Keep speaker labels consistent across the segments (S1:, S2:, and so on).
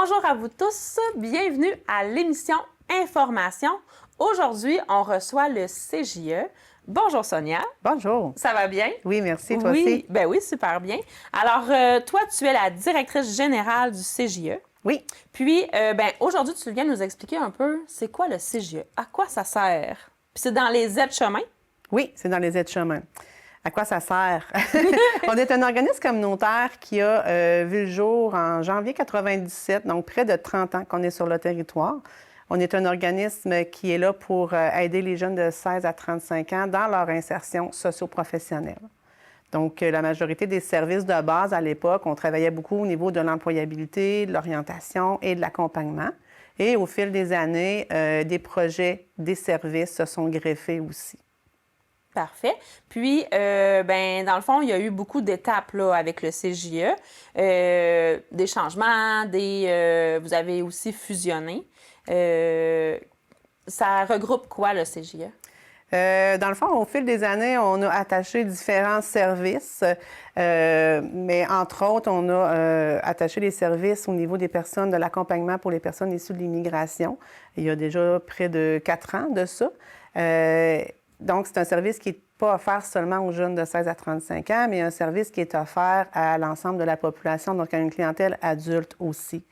S1: Bonjour à vous tous, bienvenue à l'émission Information. Aujourd'hui, on reçoit le CJE. Bonjour Sonia.
S2: Bonjour.
S1: Ça va bien?
S2: Oui, merci. Toi aussi?
S1: Ben oui, super bien. Alors, toi, tu es la directrice générale du CJE.
S2: Oui.
S1: Puis, aujourd'hui, tu viens nous expliquer un peu c'est quoi le CJE, à quoi ça sert. Puis c'est dans les aides-chemins?
S2: Oui, c'est dans les aides-chemins. À quoi ça sert? On est un organisme communautaire qui a vu le jour en janvier 97, donc près de 30 ans qu'on est sur le territoire. On est un organisme qui est là pour aider les jeunes de 16 à 35 ans dans leur insertion socio-professionnelle. Donc, la majorité des services de base à l'époque, on travaillait beaucoup au niveau de l'employabilité, de l'orientation et de l'accompagnement. Et au fil des années, des projets, des services se sont greffés aussi.
S1: Parfait. Puis, dans le fond, il y a eu beaucoup d'étapes là, avec le CJE, des changements, vous avez aussi fusionné. Ça regroupe quoi, le CJE?
S2: Dans le fond, au fil des années, on a attaché différents services, mais entre autres, on a attaché les services au niveau des personnes, de l'accompagnement pour les personnes issues de l'immigration. Il y a déjà près de 4 ans de ça. Donc, c'est un service qui n'est pas offert seulement aux jeunes de 16 à 35 ans, mais un service qui est offert à l'ensemble de la population, donc à une clientèle adulte aussi.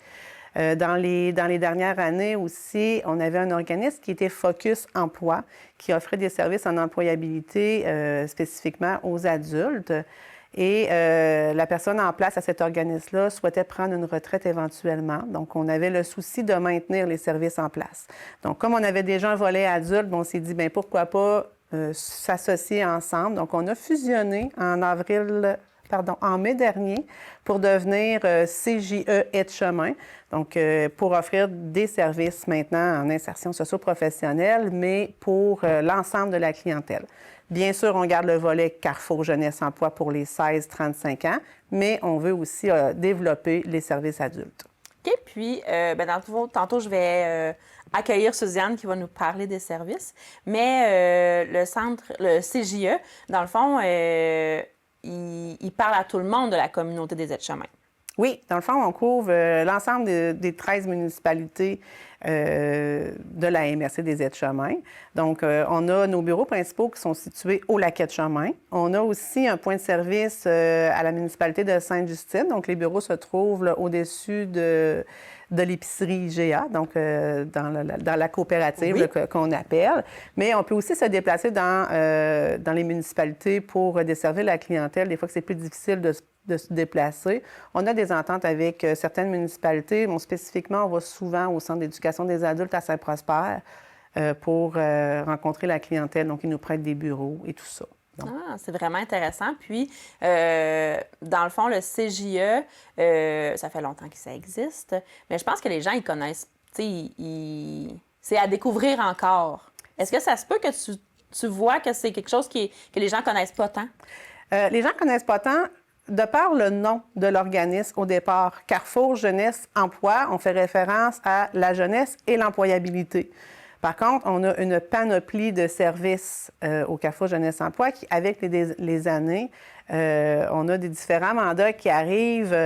S2: Dans les dernières années aussi, on avait un organisme qui était Focus Emploi, qui offrait des services en employabilité spécifiquement aux adultes. Et la personne en place à cet organisme-là souhaitait prendre une retraite éventuellement. Donc, on avait le souci de maintenir les services en place. Donc, comme on avait déjà un volet adulte, on s'est dit, bien, pourquoi pas s'associer ensemble. Donc, on a fusionné en mai dernier pour devenir CJE Aides-chemins, donc pour offrir des services maintenant en insertion socio-professionnelle, mais pour l'ensemble de la clientèle. Bien sûr, on garde le volet Carrefour Jeunesse Emploi pour les 16-35 ans, mais on veut aussi développer les services adultes.
S1: OK. Puis, tantôt, je vais accueillir Suzanne qui va nous parler des services. Mais le CJE, dans le fond, il parle à tout le monde de la communauté des aides-chemins.
S2: Oui, dans le fond, on couvre l'ensemble des 13 municipalités de la MRC des aides-chemins. Donc, on a nos bureaux principaux qui sont situés au Laquette-Chemin. On a aussi un point de service à la municipalité de Sainte-Justine. Donc, les bureaux se trouvent là, au-dessus de l'épicerie IGA, donc dans la coopérative
S1: oui.
S2: qu'on appelle. Mais on peut aussi se déplacer dans les municipalités pour desservir la clientèle. Des fois que c'est plus difficile de se déplacer. On a des ententes avec certaines municipalités. Bon, spécifiquement, on va souvent au Centre d'éducation des adultes à Saint-Prosper pour rencontrer la clientèle. Donc, ils nous prêtent des bureaux et tout ça. Donc.
S1: Ah, c'est vraiment intéressant. Puis, dans le fond, le CJE, ça fait longtemps que ça existe, mais je pense que les gens, ils connaissent, c'est à découvrir encore. Est-ce que ça se peut que tu vois que c'est quelque chose que les gens connaissent pas tant?
S2: Les gens connaissent pas tant. De par le nom de l'organisme au départ, Carrefour Jeunesse Emploi, on fait référence à la jeunesse et l'employabilité. Par contre, on a une panoplie de services au Carrefour Jeunesse Emploi qui, avec les années, on a des différents mandats qui arrivent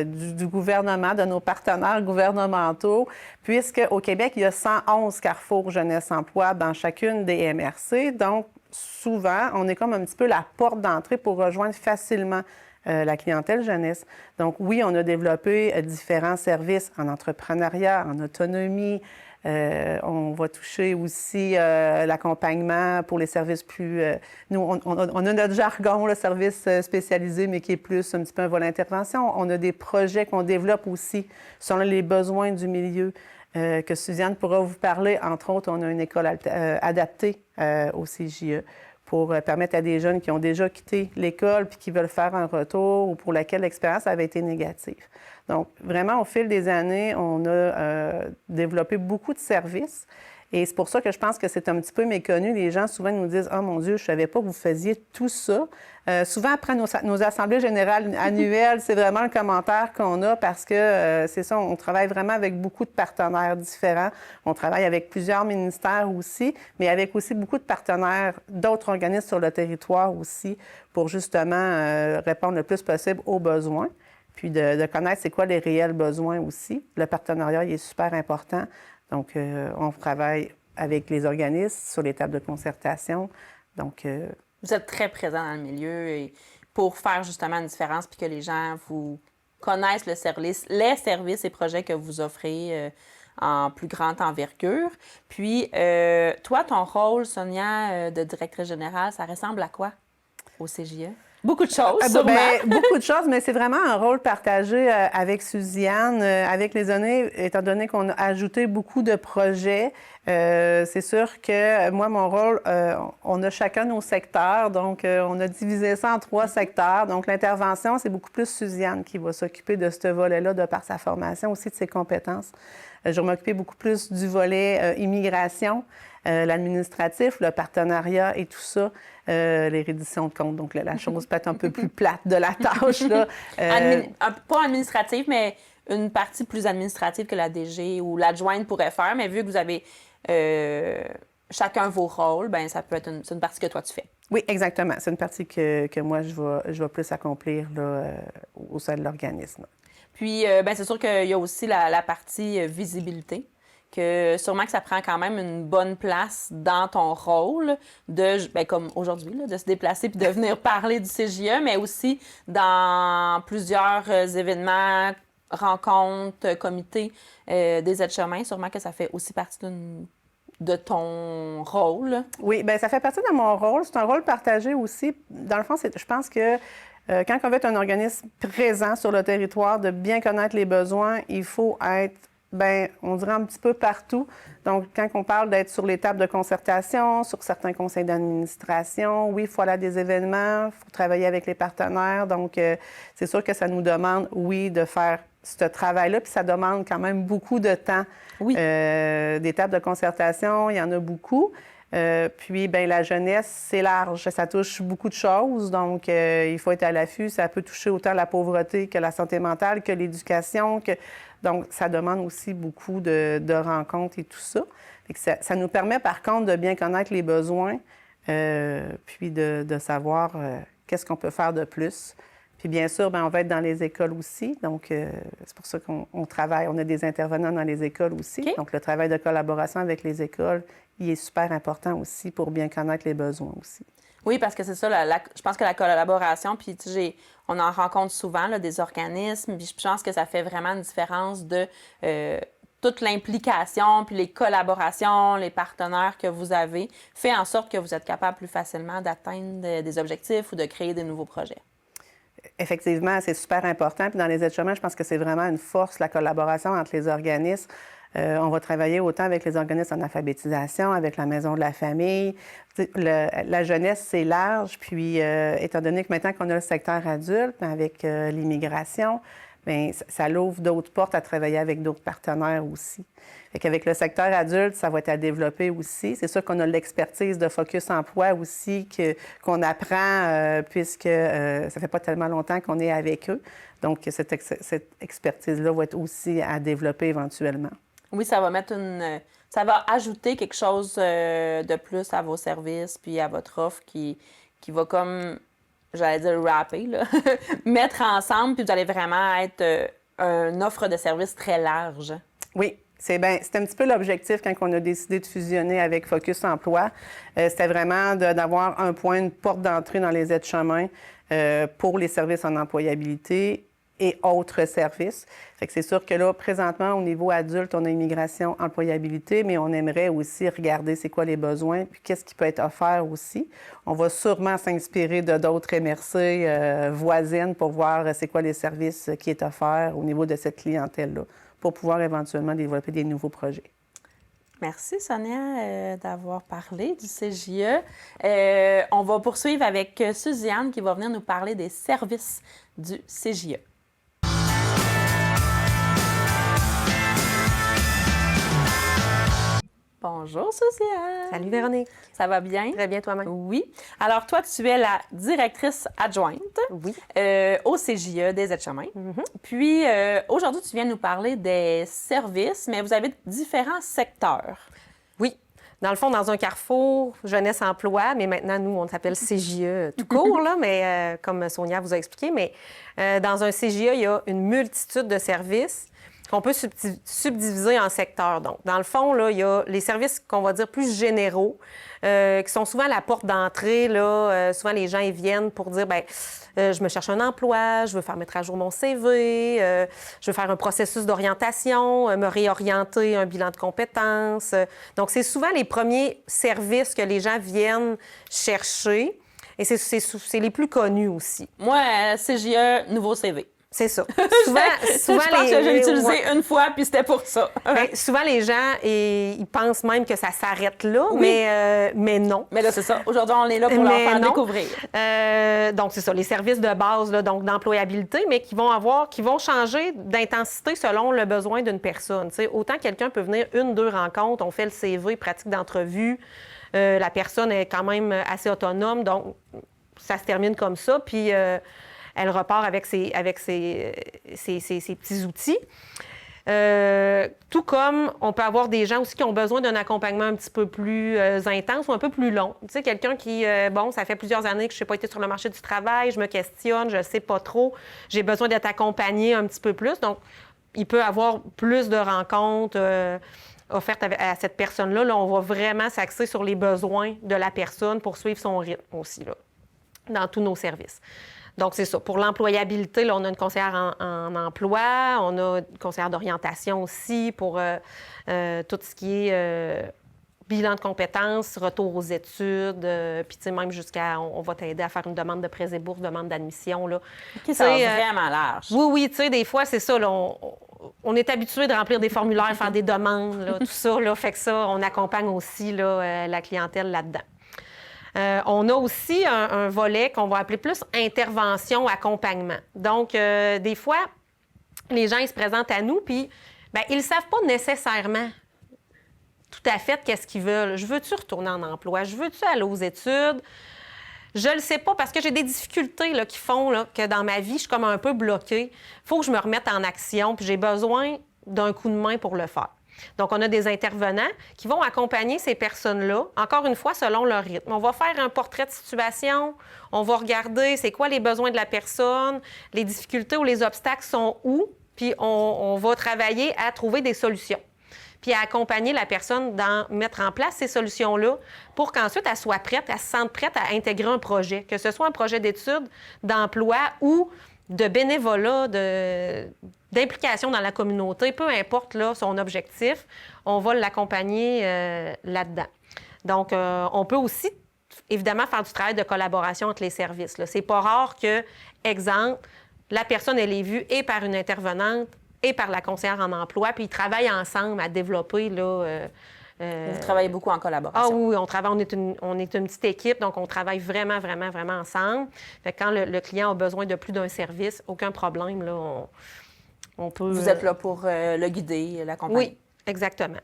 S2: du gouvernement, de nos partenaires gouvernementaux, puisqu'au Québec, il y a 111 Carrefour Jeunesse Emploi dans chacune des MRC. Donc, souvent, on est comme un petit peu la porte d'entrée pour rejoindre facilement la clientèle jeunesse. Donc oui, on a développé différents services en entrepreneuriat, en autonomie. On va toucher aussi l'accompagnement pour les services plus... nous, on a notre jargon, le service spécialisé, mais qui est plus un petit peu un volet intervention. On a des projets qu'on développe aussi selon les besoins du milieu. Que Suzanne pourra vous parler. Entre autres, on a une école adaptée au CJE pour permettre à des jeunes qui ont déjà quitté l'école puis qui veulent faire un retour ou pour laquelle l'expérience avait été négative. Donc, vraiment, au fil des années, on a développé beaucoup de services. Et c'est pour ça que je pense que c'est un petit peu méconnu. Les gens, souvent, nous disent « Oh mon Dieu, je ne savais pas que vous faisiez tout ça. » Souvent, après nos assemblées générales annuelles, c'est vraiment le commentaire qu'on a parce que, c'est ça, on travaille vraiment avec beaucoup de partenaires différents. On travaille avec plusieurs ministères aussi, mais avec aussi beaucoup de partenaires d'autres organismes sur le territoire aussi pour justement répondre le plus possible aux besoins. puis de connaître c'est quoi les réels besoins aussi. Le partenariat, il est super important. Donc, on travaille avec les organismes sur les tables de concertation. Donc,
S1: vous êtes très présent dans le milieu et pour faire justement une différence puis que les gens vous connaissent les services et projets que vous offrez en plus grande envergure. Puis, toi, ton rôle, Sonia, de directrice générale, ça ressemble à quoi au CJE? Beaucoup de choses, sûrement.
S2: Beaucoup de choses, mais c'est vraiment un rôle partagé avec Susiane, avec les années, étant donné qu'on a ajouté beaucoup de projets. C'est sûr que moi, mon rôle, on a chacun nos secteurs, donc on a divisé ça en 3 secteurs. Donc l'intervention, c'est beaucoup plus Susiane qui va s'occuper de ce volet-là, de par sa formation, aussi de ses compétences. Je vais m'occuper beaucoup plus du volet immigration, l'administratif, le partenariat et tout ça, les redditions de comptes. Donc, la chose peut être un peu plus plate de la tâche. Là.
S1: Pas administrative, mais une partie plus administrative que la DG ou l'adjointe pourrait faire. Mais vu que vous avez chacun vos rôles, bien, ça peut être c'est une partie que toi, tu fais.
S2: Oui, exactement. C'est une partie que moi, je vais plus accomplir là, au sein de l'organisme.
S1: Puis, bien, c'est sûr qu'il y a aussi la partie visibilité, que sûrement que ça prend quand même une bonne place dans ton rôle, bien, comme aujourd'hui, là, de se déplacer puis de venir parler du CJE, mais aussi dans plusieurs événements, rencontres, comités des aides-chemins. Sûrement que ça fait aussi partie de ton rôle.
S2: Oui, bien, ça fait partie de mon rôle. C'est un rôle partagé aussi. Dans le fond, je pense que quand on veut être un organisme présent sur le territoire, de bien connaître les besoins, il faut être, bien, on dirait un petit peu partout. Donc, quand on parle d'être sur les tables de concertation, sur certains conseils d'administration, oui, il faut aller à des événements, il faut travailler avec les partenaires. Donc, c'est sûr que ça nous demande, oui, de faire ce travail-là, puis ça demande quand même beaucoup de temps.
S1: Oui.
S2: Des tables de concertation, il y en a beaucoup. Puis, bien, la jeunesse, c'est large. Ça touche beaucoup de choses. Donc, il faut être à l'affût. Ça peut toucher autant la pauvreté que la santé mentale, que l'éducation. Donc, ça demande aussi beaucoup de rencontres et tout ça. Ça nous permet, par contre, de bien connaître les besoins, puis de savoir qu'est-ce qu'on peut faire de plus. Puis, bien sûr, bien, on va être dans les écoles aussi. Donc, c'est pour ça qu'on travaille. On a des intervenants dans les écoles aussi.
S1: Okay.
S2: Donc, le travail de collaboration avec les écoles, il est super important aussi pour bien connaître les besoins aussi.
S1: Oui, parce que c'est ça, je pense que la collaboration, puis tu sais, on en rencontre souvent là, des organismes, puis je pense que ça fait vraiment une différence de toute l'implication, puis les collaborations, les partenaires que vous avez, fait en sorte que vous êtes capable plus facilement d'atteindre des objectifs ou de créer des nouveaux projets.
S2: Effectivement, c'est super important. Puis dans les aides-chemins, je pense que c'est vraiment une force, la collaboration entre les organismes. On va travailler autant avec les organismes en alphabétisation, avec la Maison de la famille. La jeunesse, c'est large. Puis, étant donné que maintenant qu'on a le secteur adulte, avec l'immigration, bien, ça l'ouvre d'autres portes à travailler avec d'autres partenaires aussi. Fait qu'avec le secteur adulte, ça va être à développer aussi. C'est sûr qu'on a l'expertise de Focus Emploi aussi qu'on apprend puisque ça fait pas tellement longtemps qu'on est avec eux. Donc, cette expertise-là va être aussi à développer éventuellement.
S1: Oui, ça va ajouter quelque chose de plus à vos services puis à votre offre qui va comme, j'allais dire wrapper, là, mettre ensemble, puis vous allez vraiment être une offre de services très large.
S2: Oui. C'était un petit peu l'objectif quand on a décidé de fusionner avec Focus Emploi. C'était vraiment d'avoir un point, une porte d'entrée dans les aides-chemins pour les services en employabilité et autres services. Fait que c'est sûr que là, présentement, au niveau adulte, on a immigration, employabilité, mais on aimerait aussi regarder c'est quoi les besoins, puis qu'est-ce qui peut être offert aussi. On va sûrement s'inspirer de d'autres MRC voisines pour voir c'est quoi les services qui est offert au niveau de cette clientèle-là, pour pouvoir éventuellement développer des nouveaux projets.
S1: Merci, Sonia, d'avoir parlé du CJE. On va poursuivre avec Susiane qui va venir nous parler des services du CJE. Bonjour, Susiane.
S3: Salut, Véronique.
S1: Ça va bien?
S3: Très bien, toi-même.
S1: Oui. Alors, toi, tu es la directrice adjointe
S3: Oui.
S1: au CJE des aides-chemins.
S3: Mm-hmm.
S1: Puis, aujourd'hui, tu viens nous parler des services, mais vous avez différents secteurs.
S3: Oui. Dans le fond, dans un carrefour Jeunesse Emploi, mais maintenant, nous, on s'appelle CJE tout court, là, mais comme Sonia vous a expliqué, mais dans un CJE, il y a une multitude de services qu'on peut subdiviser en secteurs. Donc, dans le fond, là, il y a les services qu'on va dire plus généraux, qui sont souvent la porte d'entrée. Souvent, les gens ils viennent pour dire, bien, je me cherche un emploi, je veux faire mettre à jour mon CV, je veux faire un processus d'orientation, me réorienter, un bilan de compétences. Donc, c'est souvent les premiers services que les gens viennent chercher. Et c'est les plus connus aussi.
S1: Moi, CJE, nouveau CV.
S3: C'est ça.
S1: Souvent, je pense que j'ai utilisé une fois, puis c'était pour ça.
S3: Bien, souvent, les gens, ils pensent même que ça s'arrête là,
S1: oui.
S3: mais non.
S1: Mais là, c'est ça. Aujourd'hui, on est là pour leur faire découvrir.
S3: Donc, c'est ça, les services de base là, donc d'employabilité, mais qui vont changer d'intensité selon le besoin d'une personne. T'sais, autant quelqu'un peut venir 1-2 rencontres, on fait le CV, pratique d'entrevue, la personne est quand même assez autonome, donc ça se termine comme ça, puis... elle repart avec ses petits outils. Tout comme on peut avoir des gens aussi qui ont besoin d'un accompagnement un petit peu plus intense ou un peu plus long. Tu sais, quelqu'un qui, ça fait plusieurs années que je n'ai pas été sur le marché du travail, je me questionne, je ne sais pas trop, j'ai besoin d'être accompagné un petit peu plus. Donc, il peut avoir plus de rencontres offertes à cette personne-là. Là, on va vraiment s'axer sur les besoins de la personne pour suivre son rythme aussi, là, dans tous nos services. Donc, c'est ça. Pour l'employabilité, là, on a une conseillère en emploi, on a une conseillère d'orientation aussi pour tout ce qui est bilan de compétences, retour aux études, puis tu sais, même jusqu'à... On va t'aider à faire une demande de prêts et bourses, demande d'admission, là.
S1: OK, ça va vraiment large.
S3: Oui, tu sais, des fois, c'est ça, là, on est habitué de remplir des formulaires, faire des demandes, là, tout ça, là, fait que ça, on accompagne aussi là, la clientèle là-dedans. On a aussi un volet qu'on va appeler plus intervention, accompagnement. Donc, des fois, les gens, ils se présentent à nous, puis ils ne savent pas nécessairement tout à fait qu'est-ce qu'ils veulent. Je veux-tu retourner en emploi? Je veux-tu aller aux études? Je le sais pas parce que j'ai des difficultés là, qui font là, que dans ma vie, je suis comme un peu bloquée. Il faut que je me remette en action, puis j'ai besoin d'un coup de main pour le faire. Donc, on a des intervenants qui vont accompagner ces personnes-là, encore une fois, selon leur rythme. On va faire un portrait de situation, on va regarder c'est quoi les besoins de la personne, les difficultés ou les obstacles sont où, puis on va travailler à trouver des solutions, puis à accompagner la personne dans mettre en place ces solutions-là pour qu'ensuite elle soit prête, elle se sente prête à intégrer un projet, que ce soit un projet d'études, d'emploi ou de bénévolat, d'implication dans la communauté, peu importe là, son objectif, on va l'accompagner là-dedans. Donc, on peut aussi, évidemment, faire du travail de collaboration entre les services. Là. C'est pas rare que, exemple, la personne, elle est vue et par une intervenante et par la conseillère en emploi, puis ils travaillent ensemble à développer là,
S1: vous travaillez beaucoup en collaboration.
S3: Ah oui, on est une petite équipe, donc on travaille vraiment, vraiment, vraiment ensemble. Fait que quand le client a besoin de plus d'un service, aucun problème, là, on peut...
S1: Vous êtes là pour le guider, l'accompagner.
S3: Oui, exactement.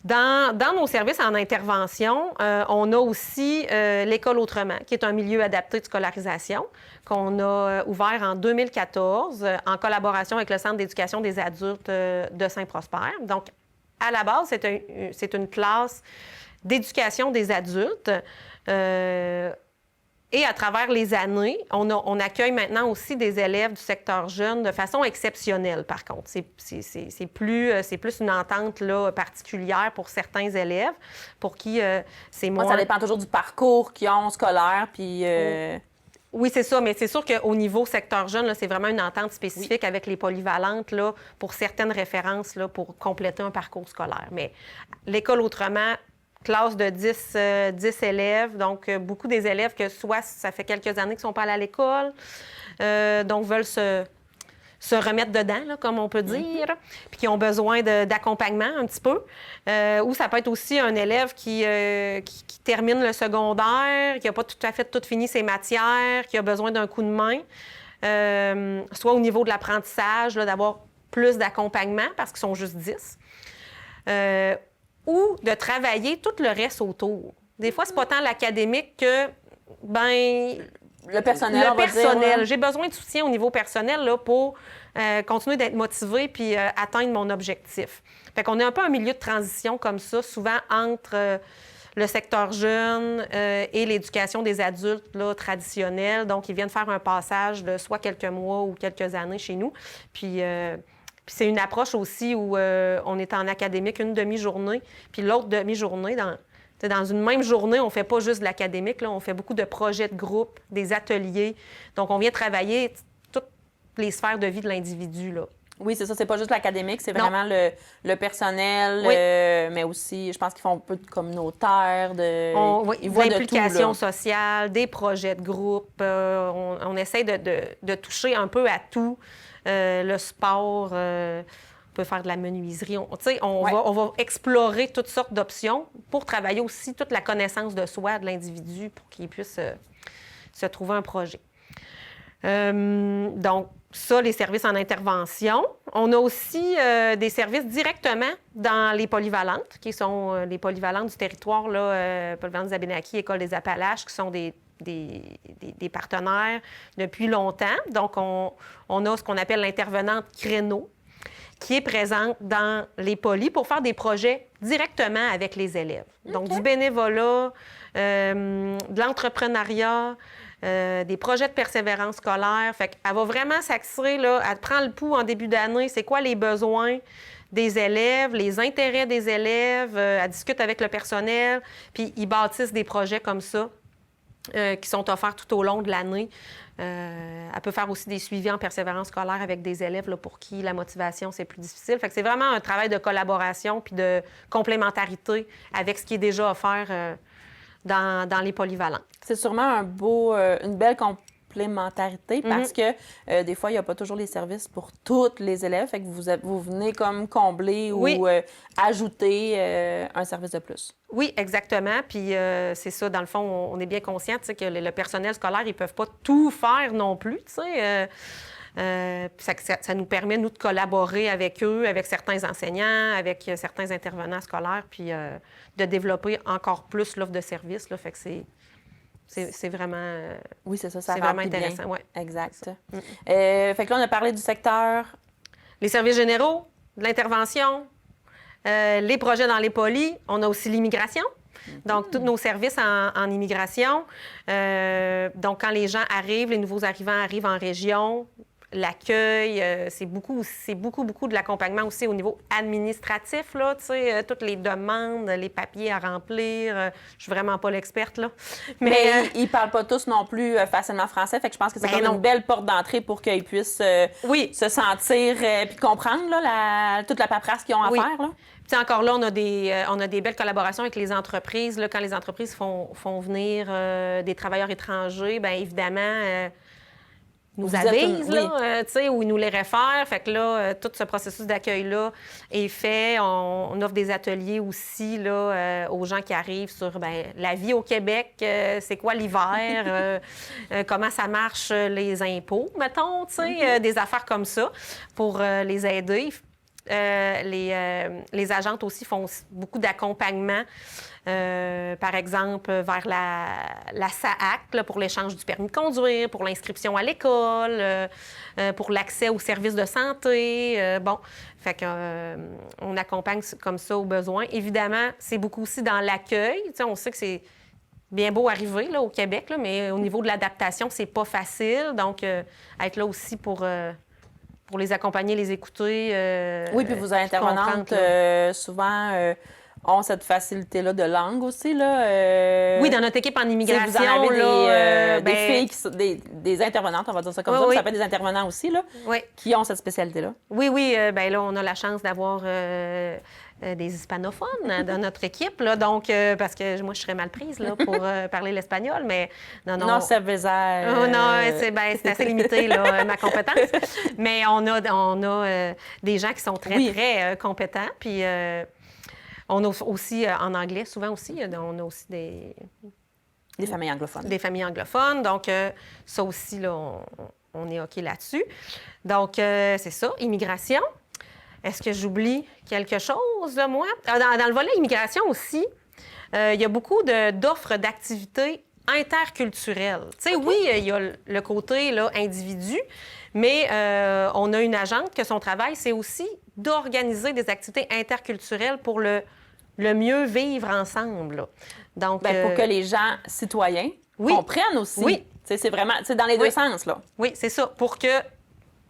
S3: Dans nos services en intervention, on a aussi l'École Autrement, qui est un milieu adapté de scolarisation qu'on a ouvert en 2014 en collaboration avec le Centre d'éducation des adultes de Saint-Prosper. Donc, à la base, c'est une classe d'éducation des adultes. Et à travers les années, on accueille maintenant aussi des élèves du secteur jeune de façon exceptionnelle, par contre. C'est plus une entente là, particulière pour certains élèves, pour qui c'est moins...
S1: Ça dépend toujours du parcours qu'ils ont scolaire, puis...
S3: Oui, c'est ça, mais c'est sûr qu'au niveau secteur jeune, là, c'est vraiment une entente spécifique avec les polyvalentes là, pour certaines références là, pour compléter un parcours scolaire. Mais l'École Autrement, classe de 10 élèves, donc beaucoup des élèves que soit ça fait quelques années qu'ils ne sont pas allés à l'école, donc veulent se remettre dedans, là, comme on peut dire, puis qui ont besoin d'accompagnement un petit peu. Ou ça peut être aussi un élève qui termine le secondaire, qui n'a pas tout à fait tout fini ses matières, qui a besoin d'un coup de main, soit au niveau de l'apprentissage, là, d'avoir plus d'accompagnement parce qu'ils sont juste 10, ou de travailler tout le reste autour. Des fois, c'est pas tant l'académique que,
S1: Le personnel,
S3: Le
S1: on va dire,
S3: personnel.
S1: là.
S3: J'ai besoin de soutien au niveau personnel là, pour continuer d'être motivée puis atteindre mon objectif. Fait qu'on est un peu un milieu de transition comme ça, souvent entre le secteur jeune et l'éducation des adultes là, traditionnels. Donc, ils viennent faire un passage de soit quelques mois ou quelques années chez nous. Puis c'est une approche aussi où on est en académique une demi-journée, puis l'autre demi-journée, dans une même journée, on ne fait pas juste de l'académique, là, on fait beaucoup de projets de groupe, des ateliers. Donc, on vient travailler toutes les sphères de vie de l'individu, là.
S1: Oui, c'est ça. C'est pas juste l'académique, c'est
S3: Non.
S1: vraiment le personnel,
S3: Oui.
S1: Mais aussi, je pense qu'ils font un peu de communautaire,
S3: Oui,
S1: ils voient de tout,
S3: l'implication
S1: là.
S3: sociale, des projets de groupe. On essaie de toucher un peu à tout. Le sport, on peut faire de la menuiserie. On va explorer toutes sortes d'options pour travailler aussi toute la connaissance de soi, de l'individu, pour qu'il puisse se trouver un projet. Donc, ça, les services en intervention. On a aussi des services directement dans les polyvalentes, qui sont les polyvalentes du territoire, là, polyvalentes des Abénaquis, École des Appalaches, qui sont des partenaires depuis longtemps. Donc, on a ce qu'on appelle l'intervenante créneau, qui est présente dans les polys pour faire des projets directement avec les élèves. Donc, du bénévolat, de l'entrepreneuriat, des projets de persévérance scolaire. Fait qu'elle va vraiment s'axer, là, elle prend le pouls en début d'année, c'est quoi les besoins des élèves, les intérêts des élèves, elle discute avec le personnel, puis ils bâtissent des projets comme ça qui sont offerts tout au long de l'année. Elle peut faire aussi des suivis en persévérance scolaire avec des élèves là, pour qui la motivation, c'est plus difficile. Fait que c'est vraiment un travail de collaboration puis de complémentarité avec ce qui est déjà offert dans les polyvalents.
S1: C'est sûrement une belle complémentarité parce que des fois, il n'y a pas toujours les services pour tous les élèves. Fait que vous venez comme combler ou ajouter un service de plus.
S3: Oui, exactement. Puis c'est ça, dans le fond, on est bien conscient que le personnel scolaire, ils ne peuvent pas tout faire non plus, tu sais. Ça nous permet, nous, de collaborer avec eux, avec certains enseignants, avec certains intervenants scolaires, puis de développer encore plus l'offre de services. Là, fait que c'est vraiment...
S1: oui, c'est ça, ça
S3: c'est vraiment
S1: remplit
S3: intéressant,
S1: bien.
S3: ouais.
S1: Exact. Fait que là, on a parlé du secteur.
S3: Les services généraux, de l'intervention, les projets dans les polys. On a aussi l'immigration. Donc, tous nos services en immigration. Donc, quand les gens arrivent, les nouveaux arrivants arrivent en région, l'accueil, c'est beaucoup de l'accompagnement aussi au niveau administratif, là, tu sais, toutes les demandes, les papiers à remplir. Je suis vraiment pas l'experte, là.
S1: Mais ils parlent pas tous non plus facilement français, fait que je pense que c'est comme une belle porte d'entrée pour qu'ils puissent se sentir puis comprendre là, toute la paperasse qu'ils ont à faire, là.
S3: Puis encore là, on a des belles collaborations avec les entreprises. Là, quand les entreprises font venir des travailleurs étrangers, bien évidemment, nous avisent, là, tu sais, ou ils nous les réfèrent. Fait que là, tout ce processus d'accueil-là est fait. On offre des ateliers aussi là, aux gens qui arrivent sur la vie au Québec, c'est quoi l'hiver, comment ça marche les impôts, mettons, tu sais, des affaires comme ça pour les aider. Les agentes aussi font beaucoup d'accompagnement, par exemple, vers la SAAC là, pour l'échange du permis de conduire, pour l'inscription à l'école, pour l'accès aux services de santé. Fait qu'on accompagne comme ça aux besoins. Évidemment, c'est beaucoup aussi dans l'accueil. Tu sais, on sait que c'est bien beau arriver là, au Québec, là, mais au niveau de l'adaptation, c'est pas facile. Donc, être là aussi pour les accompagner, les écouter.
S1: Oui, puis vos intervenantes, souvent, ont cette facilité-là de langue aussi. Là,
S3: oui, dans notre équipe en immigration.
S1: Vous en avez
S3: là,
S1: des filles, des intervenantes, on va dire ça comme ça, mais ça peut être des intervenants aussi, là, qui ont cette spécialité-là.
S3: Oui, bien là, on a la chance d'avoir des hispanophones dans notre équipe, là, donc, parce que moi, je serais mal prise là, pour parler l'espagnol, mais non.
S1: Non, c'est bizarre.
S3: Non, c'est assez limité, là, ma compétence. Mais on a des gens qui sont très compétents, puis on a aussi, en anglais, souvent aussi, on a aussi des
S1: familles anglophones.
S3: Des familles anglophones, donc ça aussi, là, on est OK là-dessus. Donc, c'est ça, immigration. Est-ce que j'oublie quelque chose, moi? Dans le volet immigration aussi, il y a beaucoup d'offres d'activités interculturel. Tu sais, oui, il y a le côté là, individu, mais on a une agente que son travail, c'est aussi d'organiser des activités interculturelles pour le mieux vivre ensemble. Là. Donc,
S1: pour que les gens citoyens comprennent aussi.
S2: Oui.
S1: C'est vraiment dans les deux sens, là.
S3: Oui, c'est ça. Pour que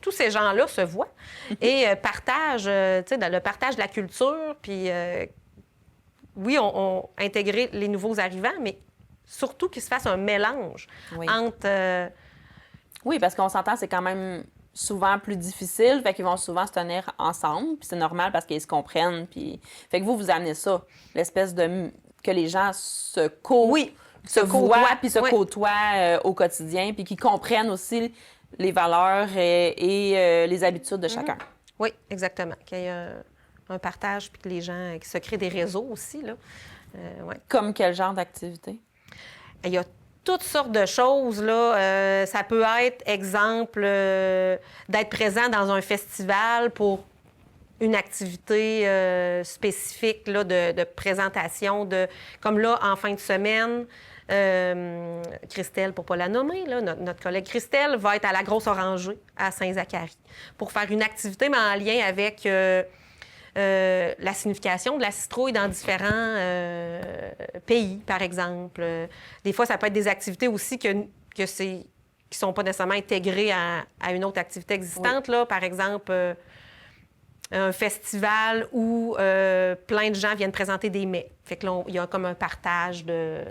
S3: tous ces gens-là se voient et partagent, le partage de la culture, puis oui, on intégrer les nouveaux arrivants, mais surtout qu'il se fasse un mélange entre...
S1: Oui, parce qu'on s'entend, c'est quand même souvent plus difficile, fait qu'ils vont souvent se tenir ensemble, puis c'est normal parce qu'ils se comprennent, puis... Fait que vous amenez ça, l'espèce de... que les gens se voient, puis se côtoient au quotidien, puis qu'ils comprennent aussi les valeurs et les habitudes de chacun.
S3: Oui, exactement. Qu'il y ait un partage, puis que les gens... qui se créent des réseaux aussi, là.
S1: Comme quel genre d'activité?
S3: Il y a toutes sortes de choses, là. Ça peut être, exemple, d'être présent dans un festival pour une activité spécifique là, de présentation, comme là, en fin de semaine, Christelle, pour ne pas la nommer, là, notre collègue Christelle, va être à la Grosse Orangée à Saint-Zacharie pour faire une activité, mais en lien avec la signification de la citrouille dans différents pays, par exemple. Des fois, ça peut être des activités aussi qui ne sont pas nécessairement intégrées à une autre activité existante. Là. Par exemple, un festival où plein de gens viennent présenter des mets. Fait que là, il y a comme un partage de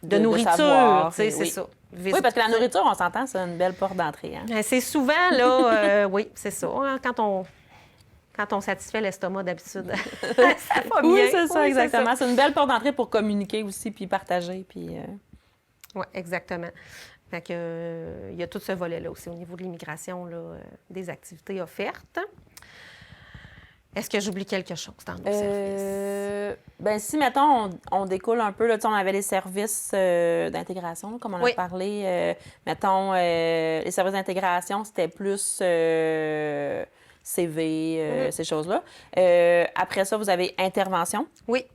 S3: nourriture. C'est ça.
S1: Oui, parce que la nourriture, on s'entend, c'est une belle porte d'entrée. Hein?
S3: C'est souvent, là, oui, c'est ça. Hein, quand on satisfait l'estomac, d'habitude, ça va bien.
S1: Oui, c'est ça, exactement. C'est une belle porte d'entrée pour communiquer aussi, puis partager, puis...
S3: Oui, exactement. Fait que, il y a tout ce volet-là aussi au niveau de l'immigration, là, des activités offertes. Est-ce que j'oublie quelque chose dans nos services?
S1: Bien, si, mettons, on découle un peu, là, on avait les services d'intégration, là, comme on a parlé. Mettons, les services d'intégration, c'était plus CV, ces choses-là. Après ça, vous avez intervention.
S3: Oui.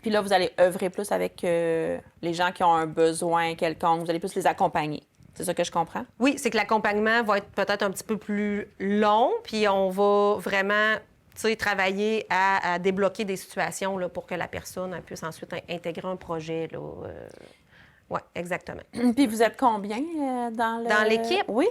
S1: Puis là, vous allez œuvrer plus avec les gens qui ont un besoin quelconque. Vous allez plus les accompagner. C'est ça que je comprends?
S3: Oui, c'est que l'accompagnement va être peut-être un petit peu plus long, puis on va vraiment... travailler à débloquer des situations là, pour que la personne puisse ensuite intégrer un projet. Oui, exactement.
S1: Puis vous êtes combien
S3: dans l'équipe?
S1: Oui.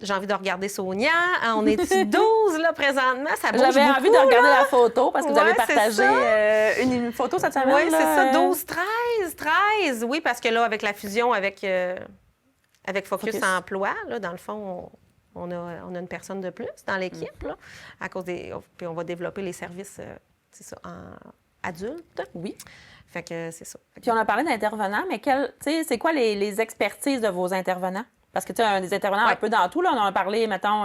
S3: J'ai envie de regarder Sonia. On est 12 là, présentement. Ça bouge
S1: J'avais
S3: beaucoup,
S1: envie de regarder
S3: là.
S1: la photo parce que vous avez partagé une photo cette semaine.
S3: Oui, c'est ça. 12, 13. Oui, parce que là, avec la fusion avec Focus Emploi, là, dans le fond, on a une personne de plus dans l'équipe, là, à cause puis on va développer les services, c'est ça, en adultes.
S1: Oui.
S3: Fait que c'est ça.
S1: Puis on a parlé d'intervenants, mais c'est quoi les expertises de vos intervenants? Parce que tu as des intervenants un peu dans tout, là. On en a parlé, mettons,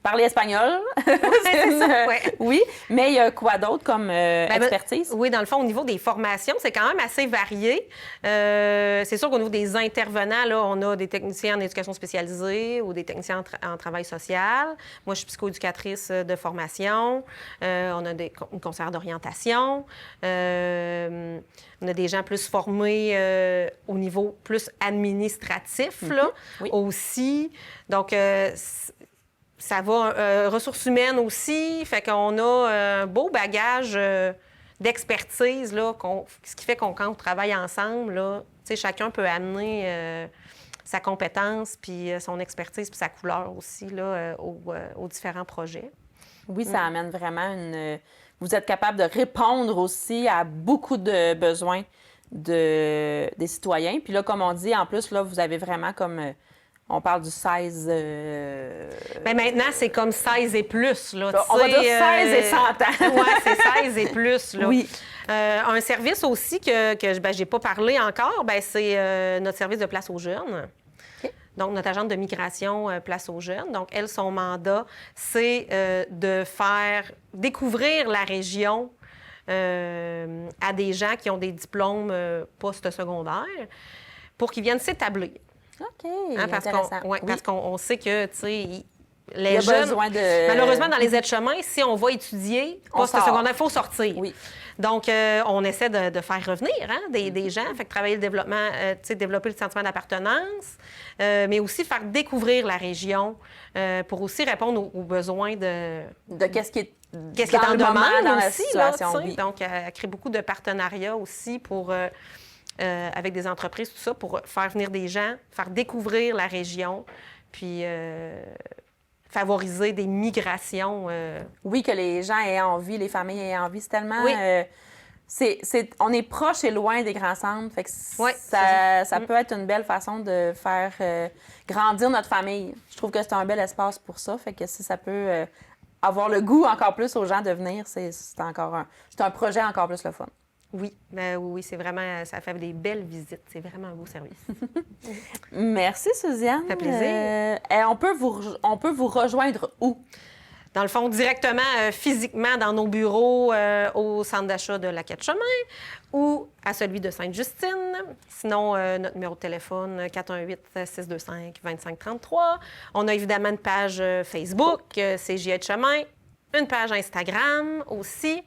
S1: parler espagnol.
S3: C'est ça,
S1: oui, mais il y a quoi d'autre comme expertise?
S3: Oui, dans le fond, au niveau des formations, c'est quand même assez varié. C'est sûr qu'au niveau des intervenants, là, on a des techniciens en éducation spécialisée ou des techniciens en travail social. Moi, je suis psychoéducatrice de formation. On a une conseillère d'orientation. On a des gens plus formés au niveau plus administratif, là, aussi. Donc, ça va, ressources humaines aussi, fait qu'on a un beau bagage d'expertise, là, ce qui fait quand on travaille ensemble, là, chacun peut amener sa compétence, puis son expertise, puis sa couleur aussi, là, aux différents projets.
S1: Oui, ça amène vraiment vous êtes capable de répondre aussi à beaucoup de besoins des citoyens. Puis là, comme on dit, en plus, là, vous avez vraiment comme... On parle du 16...
S3: Bien, maintenant, c'est comme 16 et plus. Là,
S1: on va dire 16 et 100 ans.
S3: Oui, c'est 16 et plus. Là.
S1: Oui.
S3: Un service aussi que je n'ai pas parlé encore, c'est notre service de place aux jeunes. Okay. Donc, notre agente de migration place aux jeunes. Donc, elle, son mandat, c'est de faire découvrir la région à des gens qui ont des diplômes post-secondaires pour qu'ils viennent s'établir.
S1: OK,
S3: parce qu'on sait que, tu sais,
S1: Il y a besoin de...
S3: Malheureusement, dans les aides-chemins, si on va étudier post-secondaire, il faut sortir.
S1: Oui.
S3: Donc, on essaie de faire revenir des gens, fait que travailler le développement, développer le sentiment d'appartenance, mais aussi faire découvrir la région pour aussi répondre aux besoins de
S1: qu'est-ce qui est
S3: en demande
S1: dans la
S3: aussi.
S1: situation,
S3: Là,
S1: oui.
S3: Donc, elle crée beaucoup de partenariats aussi pour, avec des entreprises, tout ça, pour faire venir des gens, faire découvrir la région, puis favoriser des migrations.
S1: Oui, que les gens aient envie, les familles aient envie. C'est tellement...
S3: Oui.
S1: On est proche et loin des grands centres. Fait que
S3: Oui,
S1: ça peut être une belle façon de faire grandir notre famille. Je trouve que c'est un bel espace pour ça. Fait que si ça peut avoir le goût encore plus aux gens de venir, c'est un projet encore plus le fun.
S3: Oui, oui, c'est vraiment, ça fait des belles visites. C'est vraiment un beau service.
S1: Merci, Suzanne.
S3: Ça fait plaisir.
S1: On peut vous rejoindre où?
S3: Dans le fond, directement, physiquement, dans nos bureaux au centre d'achat de la Quai-de-Chemin ou à celui de Sainte-Justine. Sinon, notre numéro de téléphone, 418-625-2533. On a évidemment une page Facebook, CJA de Chemin, une page Instagram aussi.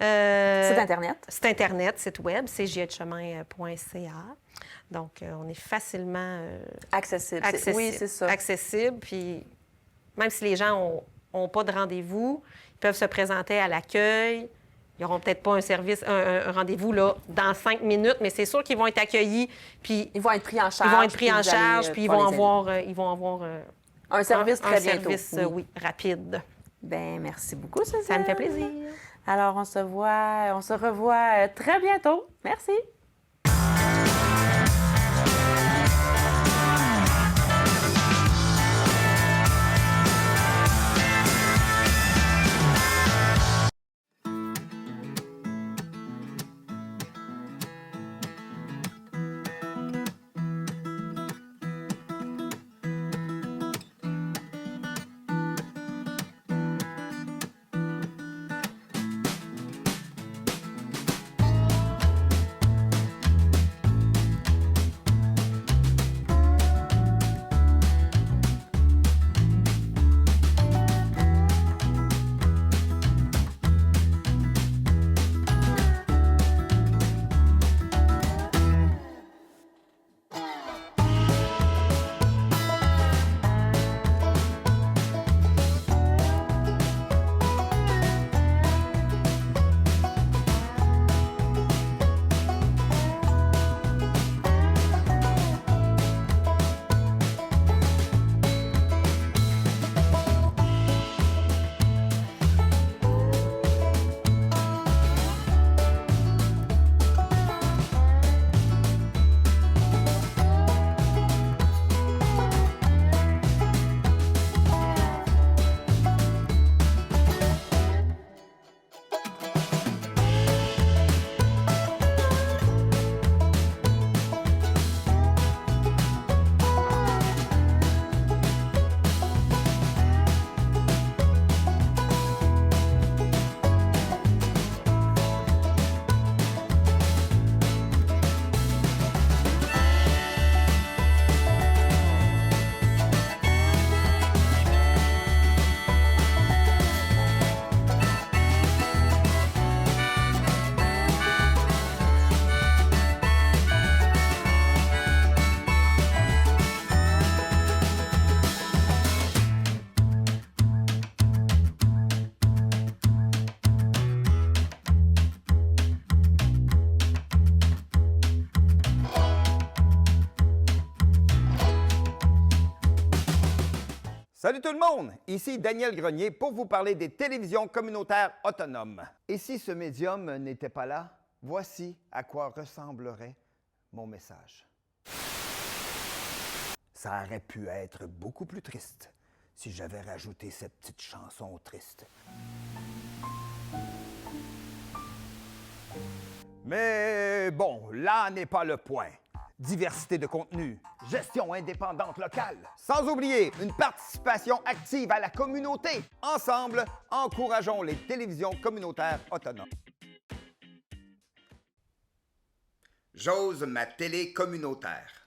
S1: Site Internet.
S3: Site Internet, site web, cjadechemin.ca. Donc, on est facilement
S1: accessible. Oui, c'est ça.
S3: Accessible. Puis, même si les gens n'ont pas de rendez-vous, ils peuvent se présenter à l'accueil. Ils n'auront peut-être pas un rendez-vous là, dans 5 minutes, mais c'est sûr qu'ils vont être accueillis. Puis
S1: ils vont être pris en charge.
S3: Ils vont être pris en charge, puis ils vont avoir
S1: un service très bientôt.
S3: Un service, oui, rapide.
S1: Bien, merci beaucoup, Suzanne.
S3: Ça me fait plaisir.
S1: Alors, on se revoit très bientôt. Merci.
S4: Salut tout le monde! Ici Daniel Grenier pour vous parler des télévisions communautaires autonomes. Et si ce médium n'était pas là, voici à quoi ressemblerait mon message. Ça aurait pu être beaucoup plus triste si j'avais rajouté cette petite chanson triste. Mais bon, là n'est pas le point. Diversité de contenu, gestion indépendante locale, sans oublier une participation active à la communauté. Ensemble, encourageons les télévisions communautaires autonomes. J'ose ma télé communautaire.